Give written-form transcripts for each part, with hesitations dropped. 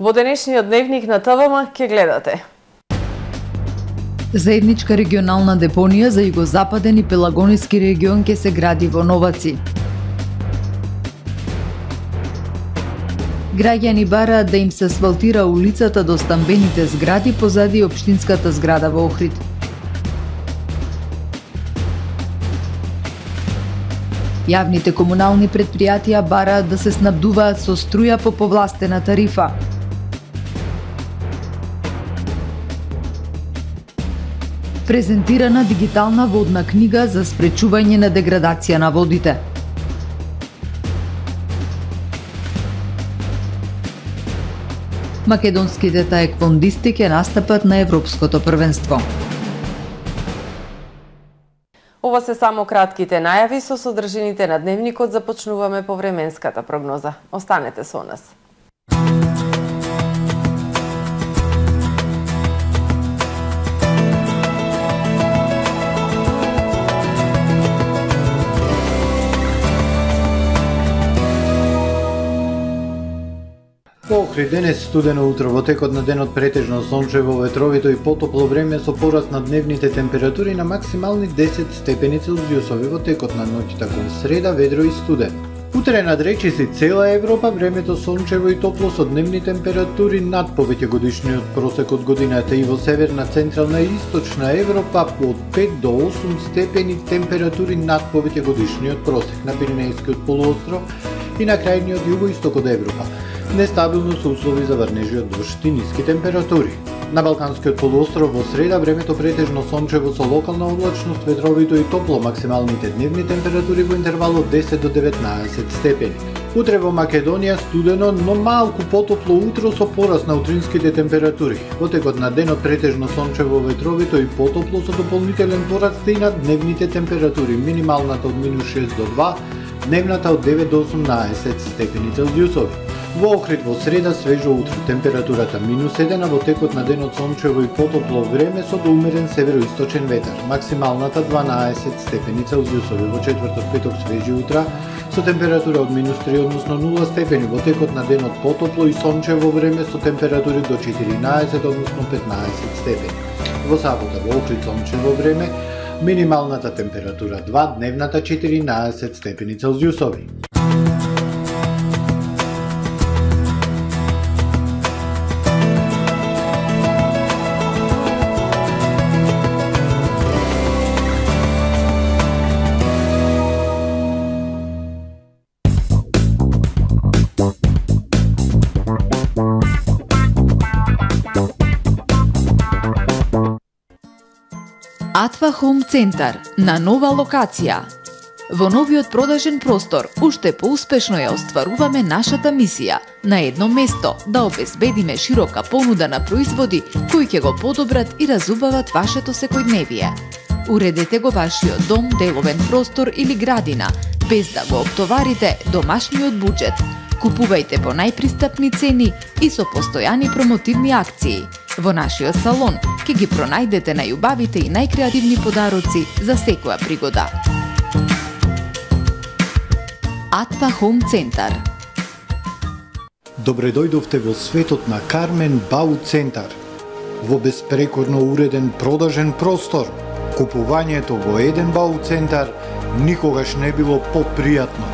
Во денешниот дневник на ТВМ ќе гледате: заедничка регионална депонија за југозападен и пелагонски регион ќе се гради во Новаци. Граѓани бараат да им се асфалтира улицата до стамбените згради позади општинската зграда во Охрид. Јавните комунални претпријатија бараат да се снабдуваат со струја по повластена тарифа. Презентирана дигитална водна книга за спречување на деградација на водите. Македонските таеквондисти ќе настапат на Европското првенство. Ова се само кратките најави. Со содржините на дневникот започнуваме по временската прогноза. Останете со нас. Во Охрид денес студено утро, во текот на денот претежно сончево, ветровито и потопло време со пораст на дневните температури на максимални 10 степени Целзиусови, во текот на ноќта кон среда ведро и студено. Утре надречиси цела Европа времето сончево и топло со дневни температури над повеќегодишниот просек од годината, и во северна, централна и источна Европа од 5 до 8 степени температури над повеќегодишниот просек, на Пиренејскиот полуостров и на крајниот југоисток од Европа. Нестабилно со услови за врнежи од дожд и ниски температури. На Балканскиот полуостров во среда времето претежно сончево со локална облачност, ветровито и топло, максималните дневни температури во интервал од 10 до 19 степени. Утре во Македонија студено, но малку потопло утро со пораст на утринските температури. Во текот на денот претежно сончево, ветровито и потопло со дополнителен пораст и на дневните температури, минималната од -6 до 2, дневната од 9 до 18 степени Целзиусови. Во Охрид во среда свежо утро, температурата -1, а во текот на денот сончево и потопло време со доумерен североисточен ветар, максималната 12 степени Целзиусови. Во четврток, петок свежи утра со температура од -3, односно 0 степени, во текот на денот потопло и сончево време со температури до 14, односно 15 степени. Во сабота во Охрид сончево време, минималната температура 2, дневната 14 степени Целзиусови. Атва Хоум Центар на нова локација. Во новиот продажен простор уште поуспешно ја остваруваме нашата мисија на едно место да обезбедиме широка понуда на производи кои ќе го подобрат и разубават вашето секојдневие. Уредете го вашиот дом, деловен простор или градина без да го оптоварите домашниот буџет. Купувајте по најпристапни цени и со постојани промотивни акции. Во нашиот салон ќе ги пронајдете најубавите и најкреативни подароци за секоја пригода. Атва Хоум Центар. Добре дојдовте во светот на Кармен Бау Центар. Во беспрекорно уреден продажен простор, купувањето во еден Бау Центар никогаш не било попријатно.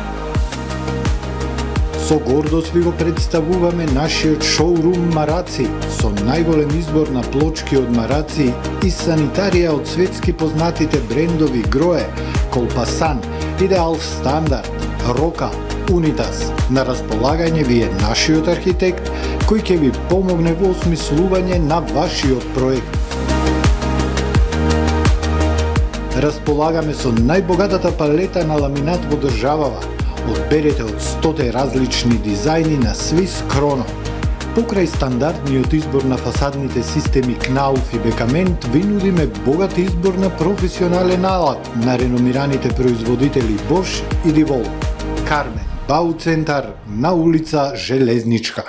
Со гордост ви го представуваме нашиот шоурум Мараци со најголем избор на плочки од Мараци и санитарија од светски познатите брендови Грое, Колпасан, Идеал Стандард, Рока, Унитас. На располагање ви е нашиот архитект кој ќе ви помогне во осмислување на вашиот проект. Располагаме со најбогатата палета на ламинат во државава. Одберете од 100 различни дизајни на Swiss Chrono. Покрај стандардниот избор на фасадните системи Knauf и Бекамент, ви нудиме богат избор на професионален алат на реномираните производители Bosch и Divol. Кармен Бау Центар на улица Железничка.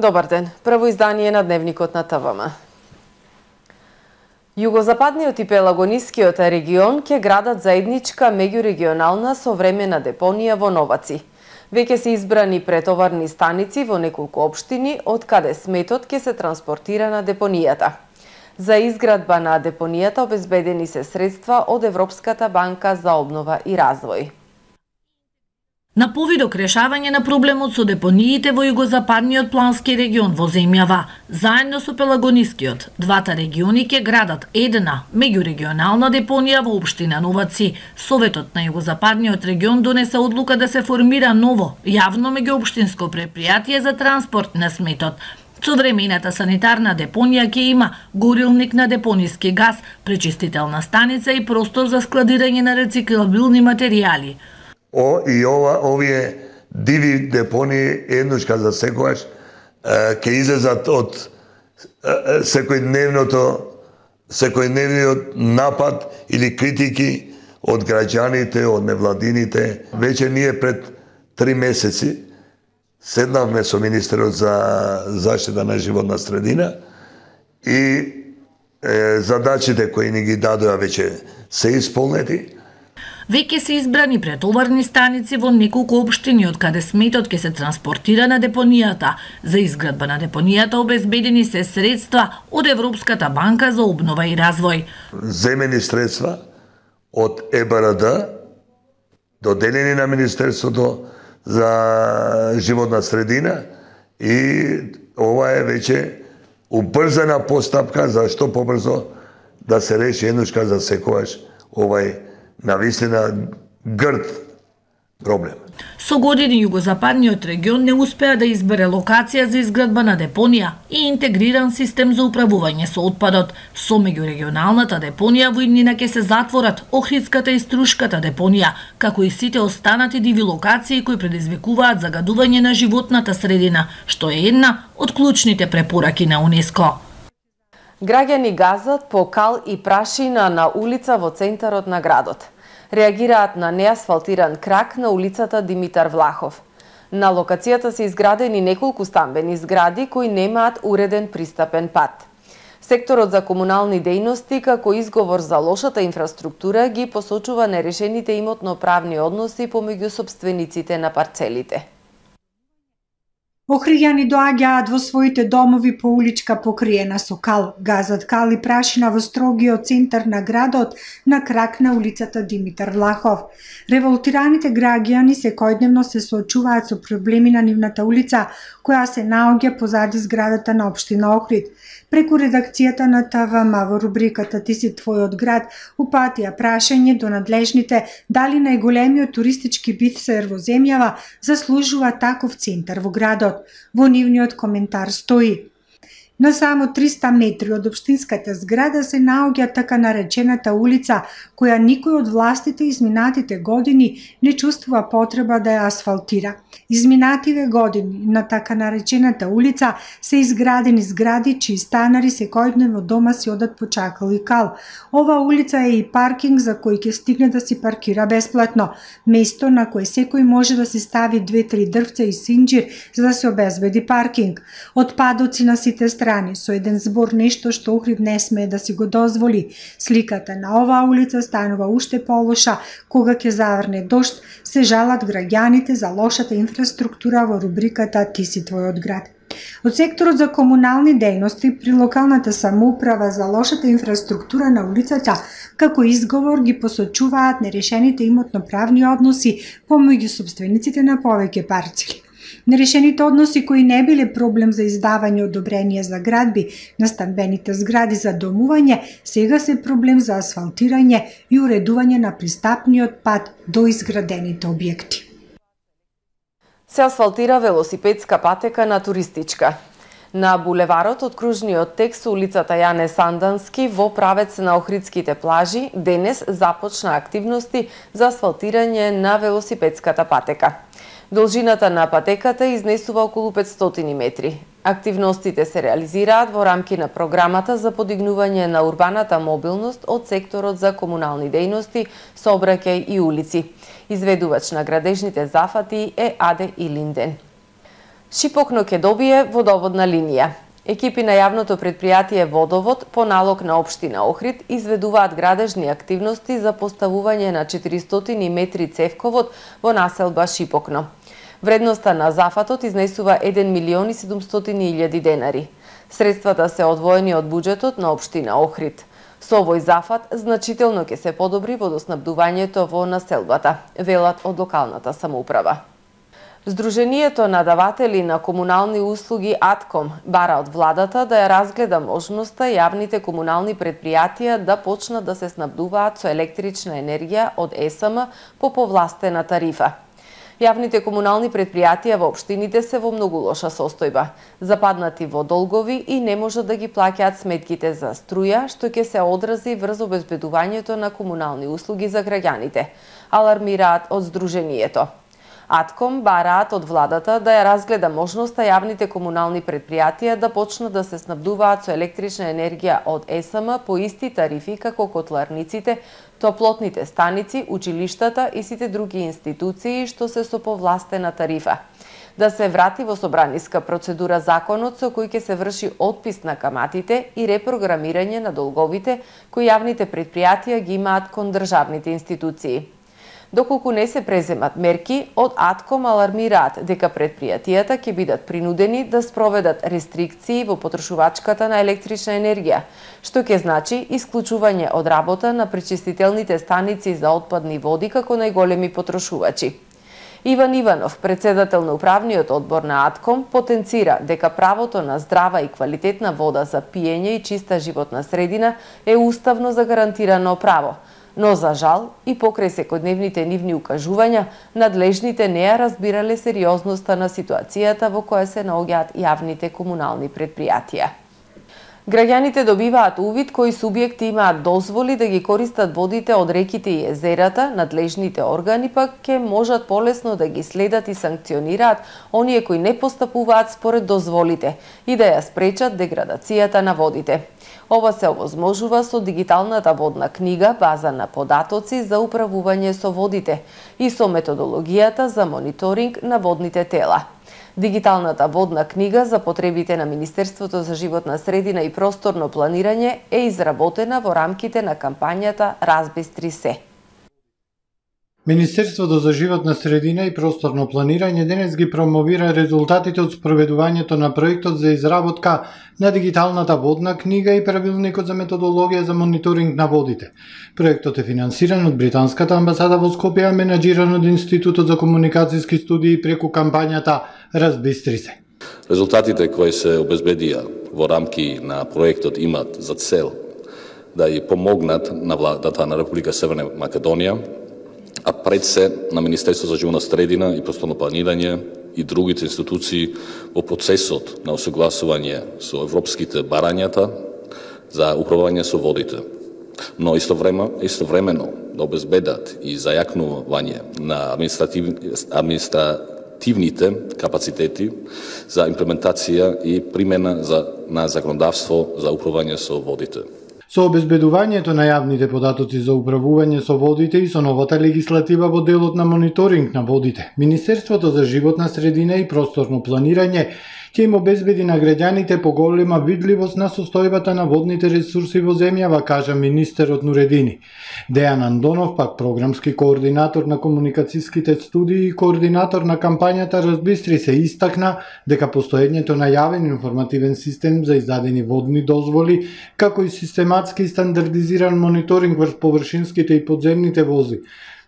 Добар ден. Прво издание на Дневникот на ТВМ. Југозападниот и Пелагонискиот регион ќе градат заедничка меѓурегионална современа депонија во Новаци. Веќе се избрани претоварни станици во неколку општини, од каде сметот ќе се транспортира на депонијата. За изградба на депонијата обезбедени се средства од Европската банка за обнова и развој. На повидок решавање на проблемот со депониите во југозападниот плански регион во земјава, заедно со Пелагонискиот, двата региони ќе градат една меѓурегионална депонија во општина Новаци. Советот на југозападниот регион донесе одлука да се формира ново јавно меѓуопштинско предпријатие за транспорт на сметот. Современата санитарна депонија ќе има горилник на депониски газ, пречистителна станица и простор за складирање на рециклабилни материјали. Овие диви депонии еднушка за секогаш ќе излезат од секојдневниот напад или критики од граѓаните, од невладините. Веќе ние пред 3 месеци седнавме со министерот за заштита на животна средина и задачите кои ни ги дадоа веќе се исполнети. Веќе се избрани претоварни станици во неколку општини од каде сметот ќе се транспортира на депонијата. За изградба на депонијата обезбедени се средства од Европската банка за обнова и развој. Земени средства од ЕБРД доделени на Министерството за животна средина и ова е веќе убрзана постапка за што побрзо да се реши еднушка за секогаш овај навистина грд проблем. Со години југозападниот регион не успеа да избере локација за изградба на депонија и интегриран систем за управување со отпадот. Со меѓурегионалната депонија во иднина ќе се затворат Охридската и Струшката депонија, како и сите останати диви локации кои предизвикуваат загадување на животната средина, што е една од клучните препораки на УНЕСКО. Граѓани газат по кал и прашина на улица во центарот на градот. Реагираат на неасфалтиран крак на улицата Димитар Влахов. На локацијата се изградени неколку стамбени згради кои немаат уреден пристапен пат. Секторот за комунални дејности како изговор за лошата инфраструктура ги посочува нерешените имотно-правни односи помеѓу сопствениците на парцелите. Охриѓани доаѓаат во своите домови по уличка покриена со кал, газат кал и прашина во строгиот центар на градот на крак на улицата Димитар Влахов. Револтираните граѓани секојдневно се соочуваат со проблеми на нивната улица, која се наоѓа позади зградата на општина Охрид. Преку редакцијата на ТВМ во рубриката Ти си твојот град упатија прашање до надлежните дали најголемиот туристички бисер во земјава заслужува таков центар во градот. Во нивниот коментар стои: на само 300 метри од општинската зграда се наоѓа така наречената улица, која никој од властите изминатите години не чувствува потреба да ја асфалтира. Изминативе години на така наречената улица се изградени згради чии станари секојдневно дома си одат по чакал и кал. Ова улица е и паркинг за кој ќе стигне да си паркира бесплатно, место на кое секој може да си стави 2-3 дрвца и синџир за да се обезбеди паркинг. Отпадоци на сите страни, со еден збор нешто што Охрид не смее да си го дозволи. Сликата на оваа улица станува уште полоша кога ќе заврне дожд, се жалат граѓаните за лошата инфраструктура во рубриката Ти си твојот град. Од секторот за комунални дејности при локалната самоуправа за лошата инфраструктура на улицата, како изговор ги посочуваат нерешените имотно-правни односи помеѓу сопствениците на повеќе парцели. Нерешените односи кои не биле проблем за издавање одобрение за градби на стамбените згради за домување, сега се проблем за асфалтирање и уредување на пристапниот пат до изградените објекти. Се асфалтира велосипедска патека на туристичка. На булеварот од кружниот тек со улицата Јане Сандански во правец на Охридските плажи денес започна активности за асфалтирање на велосипедската патека. Должината на патеката изнесува околу 500 метри. Активностите се реализираат во рамки на програмата за подигнување на урбаната мобилност од секторот за комунални дејности, сообраќај и улици. Изведувач на градежните зафати е Аде Илинден. Шипокно ќе добие водоводна линија. Екипи на јавното предпријатие Водовод по налог на општина Охрид изведуваат градежни активности за поставување на 400 метри цевковод во населба Шипокно. Вредноста на зафатот изнесува 1.700.000 денари. Средствата се одвоени од буџетот на општина Охрид. Со овој зафат значително ќе се подобри водоснабдувањето во населбата, велат од локалната самоуправа. Сдруженијето на даватели на комунални услуги АТКОМ бара од владата да ја разгледа можноста јавните комунални предпријатија да почнат да се снабдуваат со електрична енергија од ЕСМ по повластена тарифа. Јавните комунални предпријатија во општините се во многу лоша состојба, западнати во долгови и не можат да ги плаќаат сметките за струја, што ќе се одрази врз обезбедувањето на комунални услуги за граѓаните, алармираат од Сдруженијето. АТКОМ бараат од владата да ја разгледа можноста јавните комунални предпријатија да почнат да се снабдуваат со електрична енергија од ЕСМ по исти тарифи како котларниците, топлотните станици, училиштата и сите други институции што се со повластена тарифа. Да се врати во собраниска процедура законот со кој ќе се врши отпис на каматите и репрограмирање на долговите кои јавните предпријатија ги имаат кон државните институции. Доколку не се преземат мерки, од АТКОМ алармираат дека предпријатијата ќе бидат принудени да спроведат рестрикции во потрошувачката на електрична енергија, што ќе значи исклучување од работа на пречистителните станици за отпадни води како најголеми потрошувачи. Иван Иванов, председател на управниот одбор на АТКОМ, потенцира дека правото на здрава и квалитетна вода за пиење и чиста животна средина е уставно загарантирано право, но за жал и покрај секојдневните нивни укажувања, надлежните не ја разбирале сериозноста на ситуацијата во која се наоѓаат јавните комунални предпријатија. Граѓаните добиваат увид кои субјекти имаат дозволи да ги користат водите од реките и езерата, надлежните органи пак ќе можат полесно да ги следат и санкционираат оние кои не постапуваат според дозволите и да ја спречат деградацијата на водите. Ова се овозможува со дигиталната водна книга, база на податоци за управување со водите и со методологијата за мониторинг на водните тела. Дигиталната водна книга за потребите на Министерството за животна средина и просторно планирање е изработена во рамките на кампањата Разбистри се. Министерството за животна средина и просторно планирање денес ги промовира резултатите од спроведувањето на проектот за изработка на дигиталната водна книга и правилникот за методологија за мониторинг на водите. Проектот е финансиран од британската амбасада во Скопје, менаџиран од Институтот за комуникацијски студии преку кампањата Разбистри се. Резултатите кои се обезбедија во рамки на проектот имат за цел да ја помогнат на владата на Република Северна Македонија, а пред се на Министерството за животна средина и просторно планирање и другите институции во процесот на осогласување со европските барањата за управување со водите. Но истовремено да обезбедат и зајакнување на административните капацитети за имплементација и примена на законодавство за управување со водите. Со обезбедувањето на јавните податоци за управување со водите и со новата легислатива во делот на мониторинг на водите, Министерството за животна средина и просторно планирање ќе им обезбеди на граѓаните поголема видливост на состојбата на водните ресурси во земјава, кажа министерот Нуредини. Дејан Андонов, пак програмски координатор на комуникацијските студии и координатор на кампањата Разбистри се, истакна дека постоењето на јавен информативен систем за издадени водни дозволи, како и систематски и стандардизиран мониторинг врз површинските и подземните вози,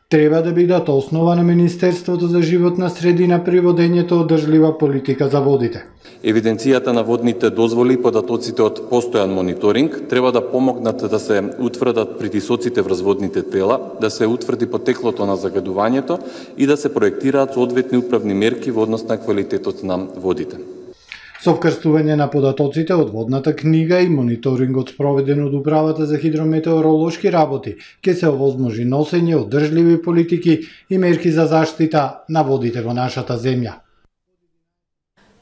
треба да бидат основа на Министерството за животна средина при водењето одржлива политика за водите. Евиденцијата на водните дозволи и податоците од постојан мониторинг треба да помогнат да се утврдат притисоците врз водните тела, да се утврди потеклото на загадувањето и да се проектираат соодветни управни мерки во однос на квалитетот на водите. Со вкрстување на податоците од водната книга и мониторингот спроведен од Управата за хидрометеоролошки работи, ќе се овозможи носење одржливи политики и мерки за заштита на водите во нашата земја.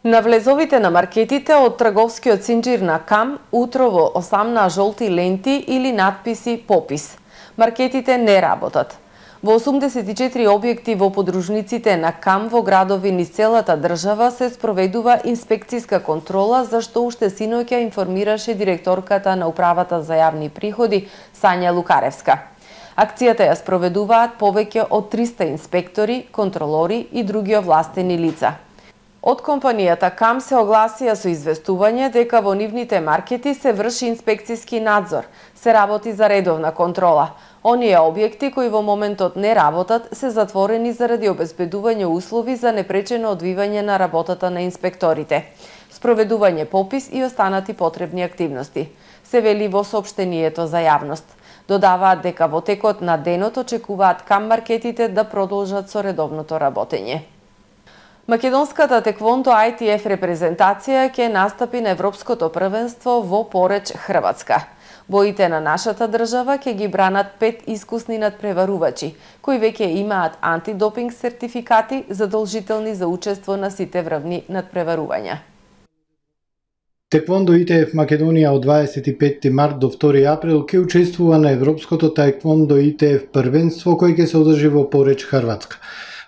На влезовите на маркетите од трговскиот синџир на Кам утрово осамна жолти ленти или надписи попис. Маркетите не работат. Во 84 објекти во подружниците на КАМ во градови низ целата држава се спроведува инспекцијска контрола, за што уште синоќа информираше директорката на Управата за јавни приходи Сања Лукаревска. Акцијата ја спроведуваат повеќе од 300 инспектори, контролори и други овластени лица. Од компанијата КАМ се огласија со известување дека во нивните маркети се врши инспекцијски надзор, се работи за редовна контрола. Оние објекти кои во моментот не работат се затворени заради обезбедување услови за непречено одвивање на работата на инспекторите, спроведување попис и останати потребни активности, се вели во соопштението за јавност. Додаваат дека во текот на денот очекуваат КАМ маркетите да продолжат со редовното работење. Македонската теквондо ITF репрезентација ќе настапи на Европското првенство во Пореч, Хрватска. Боите на нашата држава ќе ги бранат 5 искусни надпреварувачи, кои веќе имаат антидопинг сертификати задолжителни за учество на сите врвни надпреварувања. Теквондо ITF Македонија од 25 март до 2 април ќе учествува на Европското Теквондо ITF првенство кој ќе се одржи во Пореч, Хрватска.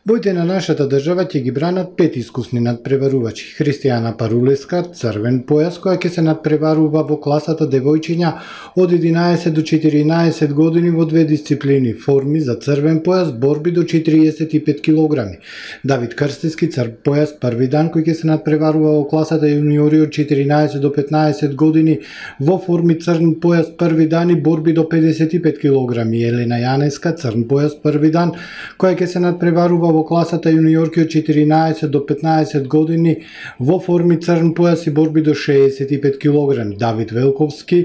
Боите на нашата држава ќе ги бранат 5 искусни надпреварувачи. Христијана Парулеска, црвен појас, која ќе се надпреварува во класата девојчиња од 11 до 14 години во две дисциплини: форми за црвен појас, борби до 45 килограми. Давид Крстевски, црвен појас први дан, кој ќе се надпреварува во класата јуниори од 14 до 15 години во форми црвен појас први дан и борби до 55 килограми. Елена Јанеска, црвен појас први дан, која ќе се надпреварува во класата јуниорки од 14 до 15 години во форми црвен појас и борби до 65 килограми. Давид Велковски,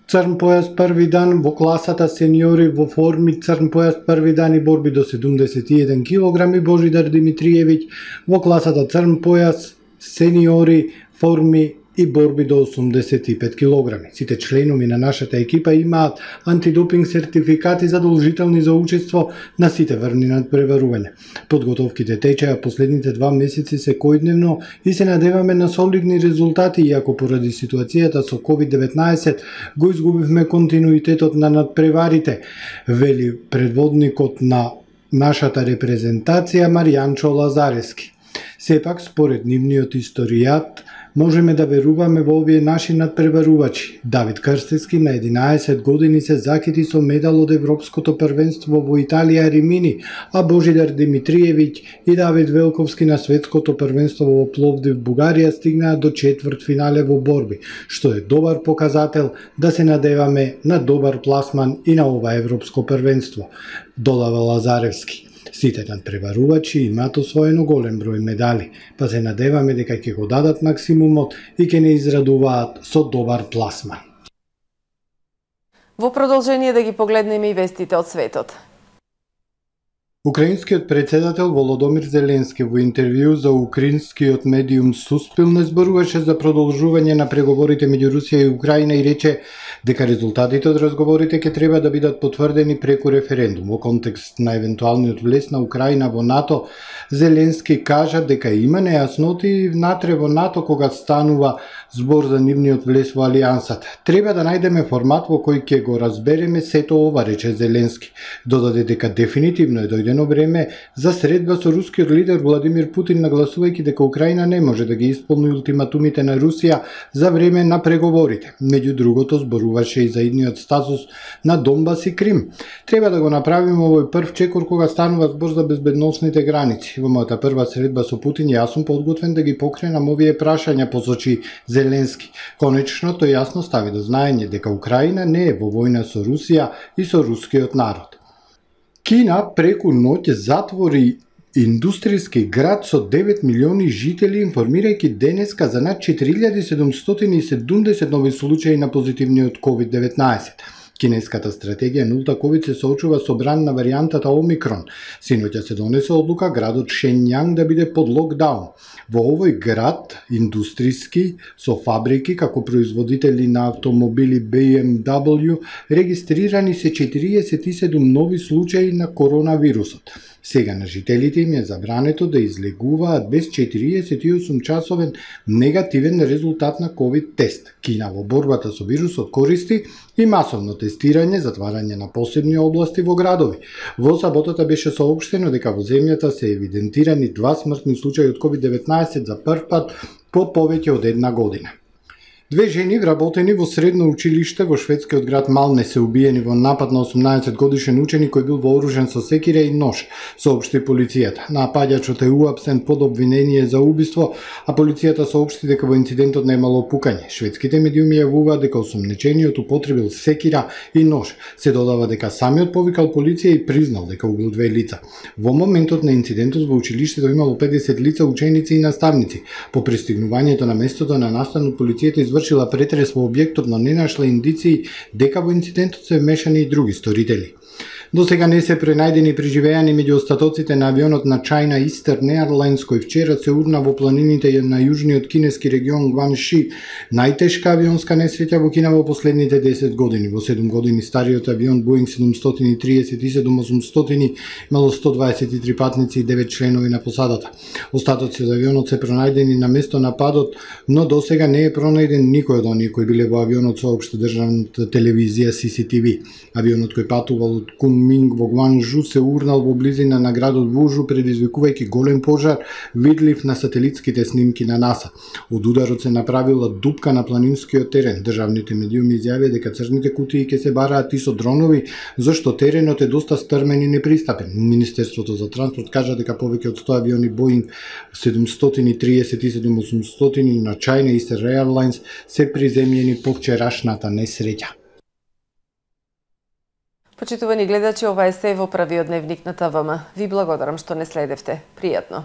црвен појас први дан во класата сениори во форми црвен појас први дан и борби до 71 килограми. Божидар Димитриевиќ во класата црвен појас сениори форми и борби до 85 килограми. Сите членови на нашата екипа имаат антидопинг сертификати задолжителни за учество на сите врвни надпреварувања. Подготовките течеа последните 2 месеци секојдневно и се надеваме на солидни резултати, иако поради ситуацијата со COVID-19 го изгубивме континуитетот на надпреварите, вели предводникот на нашата репрезентација Маријанчо Лазаревски. Сепак, според нивниот историјат, можеме да веруваме во овие наши надпреварувачи. Давид Крстевски на 11 години се закити со медал од Европското првенство во Италија Римини, а Божидар Димитриевиќ и Давид Велковски на светското првенство во Пловдив Бугарија стигнаа до четвртфинале во борби, што е добар показател да се надеваме на добар пласман и на ова европско првенство, додава Лазаревски. Сите надпреварувачи имаат освоено голем број медали, па се надеваме дека ќе го дадат максимумот и ќе не израдуваат со добар пласман. Во продолжение да ги погледнеме и вестите од светот. Украинскиот председател Володомир Зеленски во интервју за украинскиот медиум Суспил не зборуваше за продолжување на преговорите меѓу Русија и Украина и рече дека резултатите од разговорите ќе треба да бидат потврдени преку референдум. Во контекст на евентуалниот влез на Украина во НАТО, Зеленски кажа дека има нејасноти внатре во НАТО кога станува збор за нивниот влез во алијансата. Треба да најдеме формат во кој ќе го разбереме сето ова, рече Зеленски. Додаде дека дефинитивно е дојдено време за средба со рускиот лидер Владимир Путин, нагласувајќи дека Украина не може да ги исполни ултиматумите на Русија за време на преговорите. Меѓу другото, зборуваше и за идниот статус на Донбас и Крим. Треба да го направиме овој прв чекор кога станува збор за безбедносните граници. Во мојата прва средба со Путин јас сум подготвен да ги покренам овие прашања, посочи Зеленски. Конечно, тој јасно стави до знаење дека Украина не е во војна со Русија и со рускиот народ. Кина преку ноќ затвори индустријски град со 9 милиони жители, информирајќи денеска за над 4770 нови случаи на позитивниот COVID-19. Кинеската стратегија нулта ковид се соочува со бран на варијантата Омикрон. Синоќа се донесе одлука градот Шенјан да биде под локдаун. Во овој град, индустријски, со фабрики како производители на автомобили BMW, регистрирани се 47 нови случаи на коронавирусот. Сега на жителите им е забрането да излегуваат без 48-часовен негативен резултат на COVID тест. Кина во борбата со вирусот користи и масовно тестирање, затварање на посебни области во градови. Во саботата беше соопштено дека во земјата се евидентирани 2 смртни случаи од COVID-19 за прв пат по повеќе од една година. 2 жени вработени во средно училиште во шведскиот град Малме се убиени во напад на 18 годишен ученик кој бил вооружен со секира и нож, соопшти полицијата. Нападачот е уапсен под обвинение за убиство, а полицијата соопшти дека во инцидентот немало пукање. Шведските медиуми јавуваат дека осумничениот употребил секира и нож. Се додава дека самиот повикал полиција и признал дека убил 2 лица. Во моментот на инцидентот во училиштето имало 50 лица, ученици и наставници. По пристигнувањето на местото на настанот полицијата извршила претрес во објектот, но не нашла индиции дека во инцидентот се вмешани и други сторители. До сега не се пренајдени преживеани меѓу остатоците на авионот на China Eastern Airlines кој вчера се урна во планините на јужниот кинески регион Гуанши, најтешка авионска несреќа во Кина во последните 10 години. Во 7 години стариот авион Boeing 737-800 имало 123 патници и 9 членови на посадата. Остатоци од авионот се пронајдени на место на падот, но до сега не е пронајден никој од оние кои биле во авионот, соопшти државната телевизија CCTV. Авионот кој патувал од Кунминг во Гуанжу се урнал во близина на градот Вужу, предизвикувајќи голем пожар, видлив на сателитските снимки на НАСА. Од ударот се направила дупка на планинскиот терен. Државните медиуми изјавија дека црните кутии ќе се бараат и со дронови, зашто теренот е доста стрмен и непристапен. Министерството за транспорт кажа дека повеќе од 100 авиони Boeing 737-800 на China Eastern Airlines се приземјени по вчерашната несреќа. Почитувани гледачи, ова е се во првиот дневник на ТВМ. Ви благодарам што не следевте. Пријатно.